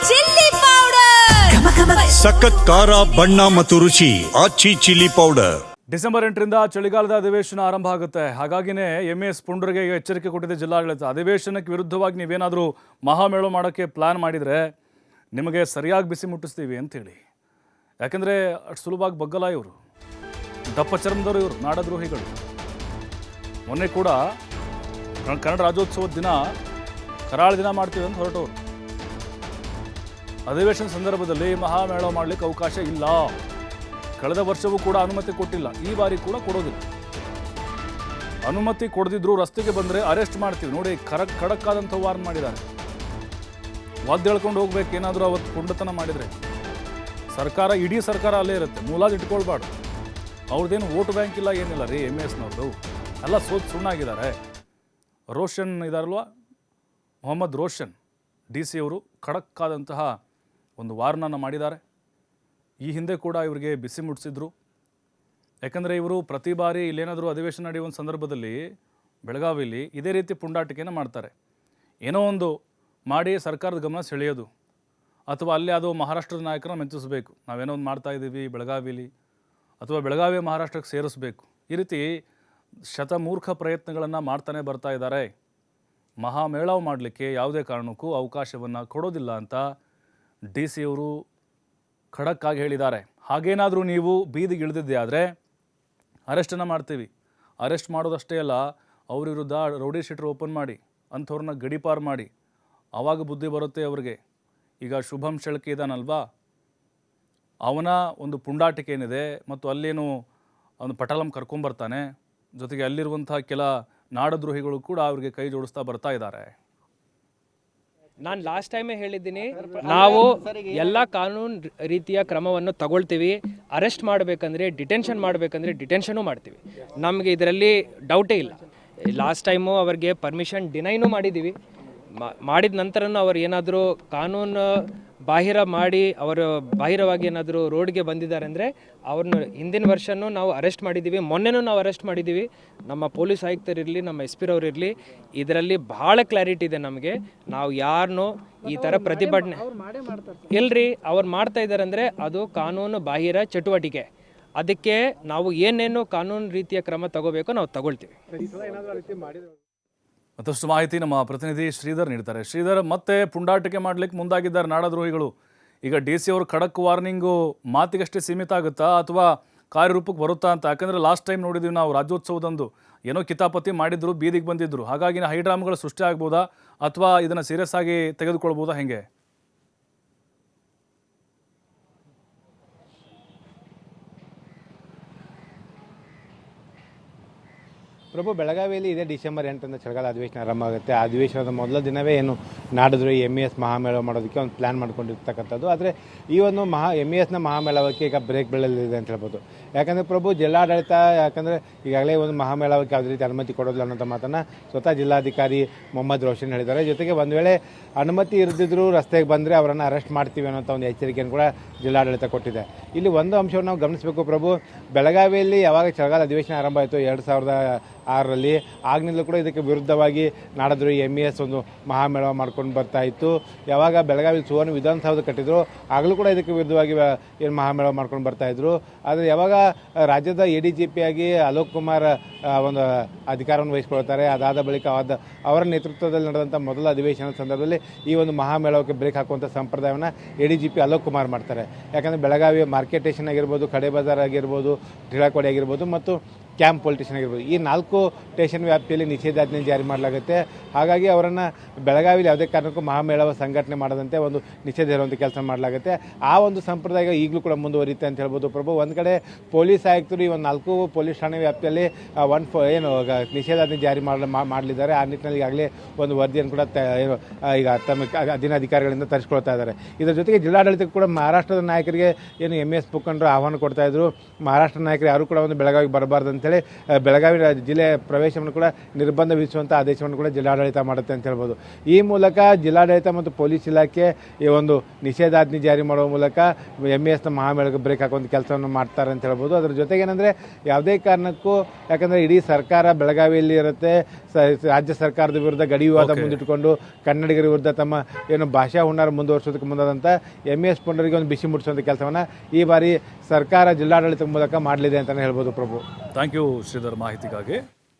Chilli powder, ಸಖತ್ ಖಾರ ಬಣ್ಣ ಮತ್ತು ರುಚಿ ಆಚಿ ಚಿಲ್ಲಿ ಪೌಡರ್. ಡಿಸೆಂಬರ್ 8ರಿಂದ ಚಳಿಗಾಲದ ಅಧಿವೇಶನ ಆರಂಭ ಆಗುತ್ತೆ. ಹಾಗಾಗಿನೇ ಎಂಎಸ್ ಪುಂಡ್ರಿಗೆ ಎಚ್ಚರಿಕೆ ಕೊಟ್ಟಿದೆ ಜಿಲ್ಲಾಡಳಿತ. ಅಧಿವೇಶನಕ್ಕೆ ವಿರುದ್ಧವಾಗಿ ನೀವೇನಾದರೂ ಮಹಾಮೇಳ ಮಾಡೋಕ್ಕೆ ಪ್ಲಾನ್ ಮಾಡಿದರೆ ನಿಮಗೆ ಸರಿಯಾಗಿ ಬಿಸಿ ಮುಟ್ಟಿಸ್ತೀವಿ ಅಂತೇಳಿ. ಯಾಕೆಂದರೆ ಅಷ್ಟು ಸುಲಭವಾಗಿ ಬಗ್ಗಲ್ಲ ಇವರು, ದಪ್ಪ ಚರ್ಮದವರು ಇವರು, ನಾಡದ್ರೋಹಿಗಳು. ಮೊನ್ನೆ ಕೂಡ ಕನ್ನಡ ರಾಜ್ಯೋತ್ಸವದ ದಿನ ಕರಾಳ ದಿನ ಮಾಡ್ತೀವಿ ಅಂತ ಹೊರಟವರು. ಅಧಿವೇಶನ ಸಂದರ್ಭದಲ್ಲಿ ಮಹಾಮೇಳ ಮಾಡಲಿಕ್ಕೆ ಅವಕಾಶ ಇಲ್ಲ. ಕಳೆದ ವರ್ಷವೂ ಕೂಡ ಅನುಮತಿ ಕೊಟ್ಟಿಲ್ಲ, ಈ ಬಾರಿ ಕೂಡ ಕೊಡೋದಿಲ್ಲ. ಅನುಮತಿ ಕೊಡದಿದ್ರು ರಸ್ತೆಗೆ ಬಂದರೆ ಅರೆಸ್ಟ್ ಮಾಡ್ತೀವಿ ನೋಡಿ, ಖಡಕ್ ಆದಂಥ ವಾರ್ನ್ ಮಾಡಿದ್ದಾರೆ. ವಾದ್ಯ ಹೇಳ್ಕೊಂಡು ಹೋಗ್ಬೇಕು ಏನಾದರೂ ಅವತ್ತು ಪುಂಡತನ ಮಾಡಿದರೆ. ಸರ್ಕಾರ, ಇಡೀ ಸರ್ಕಾರ ಅಲ್ಲೇ ಇರುತ್ತೆ, ಮೂಲಾದ ಇಟ್ಕೊಳ್ಬಾರ್ದು. ಅವ್ರದ್ದೇನು ವೋಟ್ ಬ್ಯಾಂಕ್ ಇಲ್ಲ, ಏನಿಲ್ಲ ರೀ MSನವ್ರದ್ದು, ಎಲ್ಲ ಸುಣ್ಣಾಗಿದ್ದಾರೆ. ರೋಷನ್ ಇದಾರಲ್ವ, ಮೊಹಮ್ಮದ್ ರೋಷನ್ DC ಅವರು ಖಡಕ್ಕಾದಂತಹ ಒಂದು ವಾರ್ನನ್ನು ಮಾಡಿದ್ದಾರೆ. ಈ ಹಿಂದೆ ಕೂಡ ಇವರಿಗೆ ಬಿಸಿ ಮುಟ್ಟಿಸಿದ್ರು. ಯಾಕಂದರೆ ಇವರು ಪ್ರತಿ ಬಾರಿ ಇಲ್ಲೇನಾದರೂ ಅಧಿವೇಶನ ನಡೆಯುವ ಸಂದರ್ಭದಲ್ಲಿ ಬೆಳಗಾವಿಯಲ್ಲಿ ಇದೇ ರೀತಿ ಪುಂಡಾಟಿಕೆಯನ್ನು ಮಾಡ್ತಾರೆ. ಏನೋ ಒಂದು ಮಾಡಿ ಸರ್ಕಾರದ ಗಮನ ಸೆಳೆಯೋದು, ಅಥವಾ ಅಲ್ಲೇ ಅದು ಮಹಾರಾಷ್ಟ್ರದ ನಾಯಕರನ್ನ ಮೆಚ್ಚಿಸಬೇಕು, ನಾವೇನೋ ಒಂದು ಮಾಡ್ತಾಯಿದ್ದೀವಿ ಬೆಳಗಾವಿಲಿ, ಅಥವಾ ಬೆಳಗಾವಿ ಮಹಾರಾಷ್ಟ್ರಕ್ಕೆ ಸೇರಿಸಬೇಕು. ಈ ರೀತಿ ಶತಮೂರ್ಖ ಪ್ರಯತ್ನಗಳನ್ನು ಮಾಡ್ತಾನೆ ಬರ್ತಾ ಇದ್ದಾರೆ. ಮಹಾಮೇಳಾವ್ ಮಾಡಲಿಕ್ಕೆ ಯಾವುದೇ ಕಾರಣಕ್ಕೂ ಅವಕಾಶವನ್ನು ಕೊಡೋದಿಲ್ಲ ಅಂತ DC ಅವರು ಖಡಕ್ಕಾಗಿ ಹೇಳಿದ್ದಾರೆ. ಹಾಗೇನಾದರೂ ನೀವು ಬೀದಿಗೆ ಇಳಿದಿದ್ದೆ ಆದರೆ ಅರೆಸ್ಟನ್ನು ಮಾಡ್ತೀವಿ. ಅರೆಸ್ಟ್ ಮಾಡೋದಷ್ಟೇ ಅಲ್ಲ, ಅವ್ರ ವಿರುದ್ಧ ರೌಡಿ ಶೀಟರ್ ಓಪನ್ ಮಾಡಿ ಅಂಥವ್ರನ್ನ ಗಡೀಪಾರು ಮಾಡಿ, ಆವಾಗ ಬುದ್ಧಿ ಬರುತ್ತೆ ಅವ್ರಿಗೆ. ಈಗ ಶುಭಂ ಶೆಳ್ಕೆ ಇದ್ದಾನಲ್ವಾ, ಅವನ ಒಂದು ಪುಂಡಾಟಿಕೆ ಏನಿದೆ, ಮತ್ತು ಅಲ್ಲೇನು ಅವನು ಪಟಾಲಂ ಕರ್ಕೊಂಬರ್ತಾನೆ, ಜೊತೆಗೆ ಅಲ್ಲಿರುವಂಥ ಕೆಲ ನಾಡದ್ರೋಹಿಗಳು ಕೂಡ ಅವ್ರಿಗೆ ಕೈ ಜೋಡಿಸ್ತಾ ಬರ್ತಾ ಇದ್ದಾರೆ. ನಾನು ಲಾಸ್ಟ್ ಟೈಮೇ ಹೇಳಿದ್ದೀನಿ, ನಾವು ಎಲ್ಲ ಕಾನೂನು ರೀತಿಯ ಕ್ರಮವನ್ನು ತಗೊಳ್ತೀವಿ. ಅರೆಸ್ಟ್ ಮಾಡಬೇಕಂದ್ರೆ, ಡಿಟೆನ್ಷನ್ ಮಾಡಬೇಕಂದ್ರೆ ಡಿಟೆನ್ಷನು ಮಾಡ್ತೀವಿ. ನಮಗೆ ಇದರಲ್ಲಿ ಡೌಟೇ ಇಲ್ಲ. ಲಾಸ್ಟ್ ಟೈಮು ಅವ್ರಿಗೆ ಪರ್ಮಿಷನ್ ಡಿನೈನೂ ಮಾಡಿದ್ದೀವಿ. ಮಾಡಿದ ನಂತರನೂ ಅವ್ರು ಏನಾದರೂ ಕಾನೂನು ಬಾಹಿರ ಮಾಡಿ ಅವರು ಬಾಹಿರವಾಗಿ ಏನಾದರೂ ರೋಡ್ಗೆ ಬಂದಿದ್ದಾರೆ ಅಂದರೆ ಅವ್ರನ್ನ ಹಿಂದಿನ ವರ್ಷನೂ ನಾವು ಅರೆಸ್ಟ್ ಮಾಡಿದ್ದೀವಿ, ಮೊನ್ನೆನೂ ನಾವು ಅರೆಸ್ಟ್ ಮಾಡಿದ್ದೀವಿ. ನಮ್ಮ ಪೊಲೀಸ್ ಆಯುಕ್ತರಿರಲಿ, ನಮ್ಮ SP ರವರಿರಲಿ, ಇದರಲ್ಲಿ ಭಾಳ ಕ್ಲಾರಿಟಿ ಇದೆ ನಮಗೆ. ನಾವು ಯಾರನ್ನೂ ಈ ಥರ ಪ್ರತಿಭಟನೆ ಇಲ್ರಿ, ಅವ್ರು ಮಾಡ್ತಾ ಇದ್ದಾರೆ ಅಂದರೆ ಅದು ಕಾನೂನು ಬಾಹಿರ ಚಟುವಟಿಕೆ. ಅದಕ್ಕೆ ನಾವು ಏನೇನು ಕಾನೂನು ರೀತಿಯ ಕ್ರಮ ತಗೋಬೇಕೋ ನಾವು ತಗೊಳ್ತೀವಿ. ಮತ್ತಷ್ಟು ಮಾಹಿತಿ ನಮ್ಮ ಪ್ರತಿನಿಧಿ ಶ್ರೀಧರ್ ನೀಡ್ತಾರೆ. ಶ್ರೀಧರ್, ಮತ್ತೆ ಪುಂಡಾಟಿಕೆ ಮಾಡಲಿಕ್ಕೆ ಮುಂದಾಗಿದ್ದಾರೆ ನಾಡದ್ರೋಹಿಗಳು. ಈಗ DC ಅವರು ಖಡಕ್ ವಾರ್ನಿಂಗು ಮಾತಿಗಷ್ಟೇ ಸೀಮಿತ ಆಗುತ್ತಾ ಅಥವಾ ಕಾರ್ಯರೂಪಕ್ಕೆ ಬರುತ್ತಾ ಅಂತ? ಯಾಕಂದರೆ ಲಾಸ್ಟ್ ಟೈಮ್ ನೋಡಿದ್ದೀವಿ ನಾವು, ರಾಜ್ಯೋತ್ಸವದಂದು ಏನೋ ಕಿತಾಪತಿ ಮಾಡಿದ್ರು, ಬೀದಿಗೆ ಬಂದಿದ್ರು. ಹಾಗಾಗಿ ಹೈಡ್ರಾಮ್ಗಳು ಸೃಷ್ಟಿ ಆಗ್ಬೋದಾ ಅಥವಾ ಇದನ್ನು ಸೀರಿಯಸ್ ಆಗಿ ತೆಗೆದುಕೊಳ್ಬೋದಾ, ಹೆಂಗೆ? ಪ್ರಭು, ಬೆಳಗಾವಿಯಲ್ಲಿ ಇದೇ ಡಿಸೆಂಬರ್ 8ರಿಂದ ಚಳಿಗಾಲ ಅಧಿವೇಶನ ಆರಂಭ ಆಗುತ್ತೆ. ಆ ಅಧಿವೇಶನದ ಮೊದಲ ದಿನವೇ ನಾಡದ್ರೋಹಿ MES ಮಹಾಮೇಳ ಮಾಡೋದಕ್ಕೆ ಒಂದು ಪ್ಲ್ಯಾನ್ ಮಾಡ್ಕೊಂಡಿರ್ತಕ್ಕಂಥದ್ದು. ಆದರೆ ಈ ಒಂದು MESನ ಮಹಾಮೇಳವಕ್ಕೆ ಈಗ ಬ್ರೇಕ್ ಬೀಳಲಿದೆ ಅಂತ ಹೇಳ್ಬೋದು. ಯಾಕಂದರೆ ಪ್ರಭು, ಜಿಲ್ಲಾಡಳಿತ ಯಾಕಂದರೆ ಈಗಾಗಲೇ ಒಂದು ಮಹಾಮೇಳವಕ್ಕೆ ಯಾವುದೇ ರೀತಿ ಅನುಮತಿ ಕೊಡೋದಿಲ್ಲ ಅನ್ನೋಂಥ ಮಾತನ್ನು ಸ್ವತಃ ಜಿಲ್ಲಾಧಿಕಾರಿ ಮೊಹಮ್ಮದ್ ರೋಷನ್ ಹೇಳಿದ್ದಾರೆ. ಜೊತೆಗೆ ಒಂದು ವೇಳೆ ಅನುಮತಿ ಇರದಿದ್ದರೂ ರಸ್ತೆಗೆ ಬಂದರೆ ಅವರನ್ನು ಅರೆಸ್ಟ್ ಮಾಡ್ತೀವಿ ಅನ್ನೋಂಥ ಒಂದು ಎಚ್ಚರಿಕೆಯನ್ನು ಕೂಡ ಜಿಲ್ಲಾಡಳಿತ ಕೊಟ್ಟಿದೆ. ಇಲ್ಲಿ ಒಂದು ಅಂಶವನ್ನು ನಾವು ಗಮನಿಸಬೇಕು ಪ್ರಭು, ಬೆಳಗಾವಿಯಲ್ಲಿ ಯಾವಾಗ ಚಳಿಗಾಲ ಅಧಿವೇಶನ ಆರಂಭ ಆಯಿತು 2006ರಲ್ಲಿ, ಆಗಿನಿಂದಲೂ ಕೂಡ ಇದಕ್ಕೆ ವಿರುದ್ಧವಾಗಿ ನಾಡದ್ರೋಹಿ MES ಒಂದು ಮಹಾಮೇಳ ಮಾಡ್ಕೊಂಡು ಬರ್ತಾ ಇತ್ತು. ಯಾವಾಗ ಬೆಳಗಾವಿ ಸುವರ್ಣ ವಿಧಾನಸೌಧ ಕಟ್ಟಿದ್ರು ಆಗಲೂ ಕೂಡ ಇದಕ್ಕೆ ವಿರುದ್ಧವಾಗಿ ಏನು ಮಹಾಮೇಳ ಮಾಡ್ಕೊಂಡು ಬರ್ತಾಯಿದ್ರು. ಆದರೆ ಯಾವಾಗ ರಾಜ್ಯದ ADGP ಆಗಿ ಅಲೋಕ್ ಕುಮಾರ್ ಒಂದು ಅಧಿಕಾರವನ್ನು ವಹಿಸ್ಕೊಳ್ತಾರೆ, ಅದಾದ ಬಳಿಕ ಅವರ ನೇತೃತ್ವದಲ್ಲಿ ನಡೆದಂಥ ಮೊದಲ ಅಧಿವೇಶನದ ಸಂದರ್ಭದಲ್ಲಿ ಈ ಒಂದು ಮಹಾಮೇಳಕ್ಕೆ ಬ್ರೇಕ್ ಹಾಕುವಂಥ ಸಂಪ್ರದಾಯವನ್ನು ADGP ಅಲೋಕ್ ಕುಮಾರ್ ಮಾಡ್ತಾರೆ. ಯಾಕಂದರೆ ಬೆಳಗಾವಿ ಮಾರ್ಕೆಟ್ ಸ್ಟೇಷನ್ ಆಗಿರ್ಬೋದು, ಕಡೆ ಬಜಾರ್ ಆಗಿರ್ಬೋದು, ಟಿಳಾಕೋಡಿ ಆಗಿರ್ಬೋದು ಮತ್ತು ಕ್ಯಾಂಪ್ ಪೊಲೀಸ್ ಸ್ಟೇಷನ್ ಆಗಿರ್ಬೋದು, ಈ 4 ಸ್ಟೇಷನ್ ವ್ಯಾಪ್ತಿಯಲ್ಲಿ ನಿಷೇಧಾಜ್ಞೆ ಜಾರಿ ಮಾಡಲಾಗುತ್ತೆ. ಹಾಗಾಗಿ ಅವರನ್ನು ಬೆಳಗಾವಿಯಲ್ಲಿ ಯಾವುದೇ ಕಾರಣಕ್ಕೂ ಮಹಾಮೇಳವ ಸಂಘಟನೆ ಮಾಡದಂತೆ ಒಂದು ನಿಷೇಧ ಇರುವಂಥ ಕೆಲಸ ಮಾಡಲಾಗುತ್ತೆ. ಆ ಒಂದು ಸಂಪ್ರದಾಯ ಈಗಲೂ ಕೂಡ ಮುಂದುವರಿಯುತ್ತೆ ಅಂತ ಹೇಳ್ಬೋದು ಪ್ರಭು. ಒಂದು ಕಡೆ ಪೊಲೀಸ್ ಆಯುಕ್ತರು ಈ ಒಂದು 4 ಪೊಲೀಸ್ ಠಾಣೆ ವ್ಯಾಪ್ತಿಯಲ್ಲಿ ನಿಷೇಧಾಜ್ಞೆ ಜಾರಿ ಮಾಡಲಿದ್ದಾರೆ. ಆ ನಿಟ್ಟಿನಲ್ಲಿ ಈಗಾಗಲೇ ಒಂದು ವರದಿಯನ್ನು ಕೂಡ ಈಗ ತಮ್ಮ ಅಧೀನಾಧಿಕಾರಿಗಳಿಂದ ತರಿಸ್ಕೊಳ್ತಾ ಇದ್ದಾರೆ. ಇದರ ಜೊತೆಗೆ ಜಿಲ್ಲಾಡಳಿತಕ್ಕೆ ಕೂಡ ಮಹಾರಾಷ್ಟ್ರದ ನಾಯಕರಿಗೆ ಏನು MES ಮುಖಂಡರು ಆಹ್ವಾನ ಕೊಡ್ತಾ ಇದ್ರು, ಮಹಾರಾಷ್ಟ್ರ ನಾಯಕರು ಯಾರು ಕೂಡ ಒಂದು ಬೆಳಗಾವಿಗೆ ಬರಬಾರ್ದಂತೆ ಅಂತೇಳಿ ಬೆಳಗಾವಿ ಜಿಲ್ಲೆ ಪ್ರವೇಶವನ್ನು ಕೂಡ ನಿರ್ಬಂಧ ವಿಧಿಸುವಂಥ ಆದೇಶವನ್ನು ಕೂಡ ಜಿಲ್ಲಾಡಳಿತ ಮಾಡುತ್ತೆ ಅಂತ ಹೇಳ್ಬೋದು. ಈ ಮೂಲಕ ಜಿಲ್ಲಾಡಳಿತ ಮತ್ತು ಪೊಲೀಸ್ ಇಲಾಖೆ ಈ ಒಂದು ನಿಷೇಧಾಜ್ಞೆ ಜಾರಿ ಮಾಡುವ ಮೂಲಕ MESನ ಮಹಾಮೇಳಕ್ಕೆ ಬ್ರೇಕ್ ಹಾಕುವಂಥ ಕೆಲಸವನ್ನು ಮಾಡ್ತಾರೆ ಅಂತ ಹೇಳ್ಬೋದು. ಅದ್ರ ಜೊತೆಗೆ ಏನಂದರೆ ಯಾವುದೇ ಕಾರಣಕ್ಕೂ, ಯಾಕಂದರೆ ಇಡೀ ಸರ್ಕಾರ ಬೆಳಗಾವಿಯಲ್ಲಿ ಇರುತ್ತೆ, ರಾಜ್ಯ ಸರ್ಕಾರದ ವಿರುದ್ಧ ಗಡಿ ವಿವಾದ ಮುಂದಿಟ್ಟುಕೊಂಡು ಕನ್ನಡಿಗರ ವಿರುದ್ಧ ತಮ್ಮ ಏನು ಭಾಷಾ ಹುನ್ನಾರ ಮುಂದುವರಿಸೋದಕ್ಕೆ ಮುಂದಾದಂಥ MES ಪುಂಡರಿಗೆ ಒಂದು ಬಿಸಿ ಮುಟ್ಟಿಸುವಂಥ ಕೆಲಸವನ್ನು ಈ ಬಾರಿ ಸರ್ಕಾರ ಜಿಲ್ಲಾಡಳಿತದ ಮೂಲಕ ಮಾಡಲಿದೆ ಅಂತಲೇ ಹೇಳ್ಬೋದು. ಪ್ರಭು, ಥ್ಯಾಂಕ್ ಯು ಶ್ರೀಧರ್ ಮಾಹಿತಿಗಾಗಿ.